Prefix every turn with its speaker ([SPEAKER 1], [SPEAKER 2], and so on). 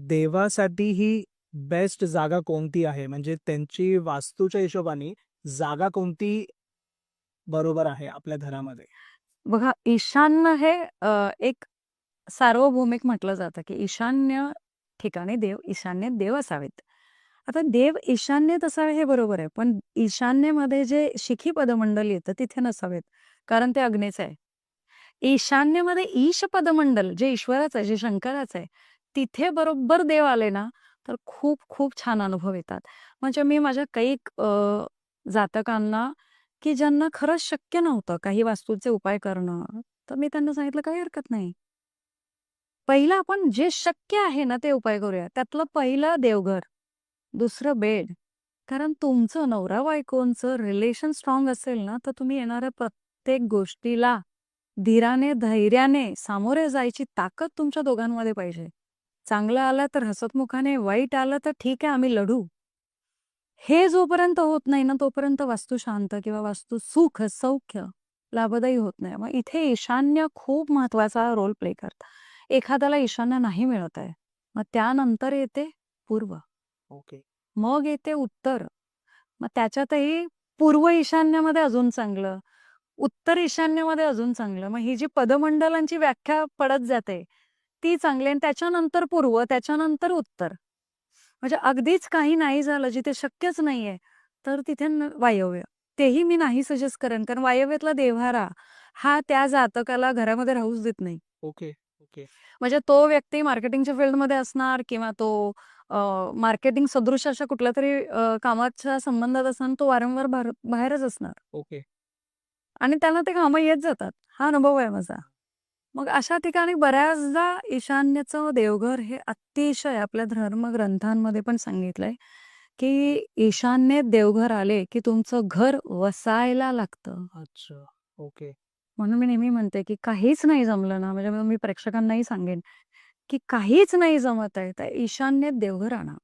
[SPEAKER 1] देवासाठी ही बेस्ट जागा कोणती आहे? म्हणजे त्यांची वास्तूच्या हिशोबाने जागा कोणती बरोबर आहे आपल्या घरामध्ये?
[SPEAKER 2] बघा, ईशान्य हे एक सार्वभौमिक म्हटलं जातं, की ईशान्य ठिकाणी देव, ईशान्येत देव असावेत. आता देव ईशान्येत असावे हे बरोबर आहे, पण ईशान्येमध्ये जे शिखी पदमंडल येतं तिथे नसावेत, कारण ते अग्नीचं आहे. ईशान्येमध्ये ईश पदमंडल जे ईश्वराचं आहे, जे शंकराचं आहे, तिथे बरोबर देव आले ना, तर खूप खूप छान अनुभव येतात. म्हणजे मी माझ्या कैक जातकांना, की ज्यांना खरंच शक्य नव्हतं काही वास्तूचे उपाय करणं, तर मी त्यांना सांगितलं, "काही हरकत नाही. पहिलं आपण जे शक्य आहे ना, ते उपाय करूया. त्यातलं पहिलं देवघर, दुसरं बेड. कारण तुमचं नवरा-बायकोचं रिलेशन स्ट्राँग असेल ना, तर तुम्ही येणाऱ्या प्रत्येक गोष्टीला धीराने, धैर्याने सामोरे जायची ताकद तुमच्या दोघांमध्ये पाहिजे. चांगलं आलं तर हसतमुखाने, वाईट आलं तर ठीक आहे, आम्ही लढू. हे जोपर्यंत होत नाही ना, तोपर्यंत वास्तू शांत किंवा वास्तू सुख, सौख्य लाभदायी होत नाही. मग इथे ईशान्य खूप महत्वाचा रोल प्ले करतं. एखाद्याला ईशान्य नाही मिळत आहे, मग त्यानंतर येते पूर्व,
[SPEAKER 1] ओके.
[SPEAKER 2] मग येते उत्तर. मग त्याच्यातही पूर्व ईशान्येमध्ये अजून चांगलं, उत्तर ईशान्येमध्ये अजून चांगलं. मग ही जी पदमंडलांची व्याख्या पडत जाते, ती चांगली आणि त्याच्यानंतर पूर्व, त्याच्यानंतर उत्तर. म्हणजे अगदीच काही नाही झालं, जिथे शक्यच नाहीये, तर तिथे वायव्य. तेही मी नाही सजेस्ट करेन, कारण वायव्यातला देव्हारा हा त्या जातकाला घरामध्ये राहूच देत नाही.
[SPEAKER 1] ओके. ओके.
[SPEAKER 2] म्हणजे तो व्यक्ती मार्केटिंगच्या फील्डमध्ये असणार किंवा तो मार्केटिंग सदृश अशा कुठल्यातरी कामाच्या संबंधात असणार, तो वारंवार बाहेरच असणार
[SPEAKER 1] ओके.
[SPEAKER 2] आणि त्यांना ते कामं येत जातात. हा अनुभव आहे माझा. मग अशा ठिकाणी बऱ्याचदा ईशान्येचं देवघर हे अतिशय आपल्या धर्मग्रंथांमध्ये पण सांगितलंय, की ईशान्येत देवघर आले, की तुमचं घर वसायला लागतं.
[SPEAKER 1] अच्छा. ओके.
[SPEAKER 2] म्हणून मी नेहमी म्हणते, की काहीच नाही जमलं ना, म्हणजे मग मी प्रेक्षकांनाही सांगेन, की काहीच नाही जमत आहे, तर ईशान्येत देवघर आणा.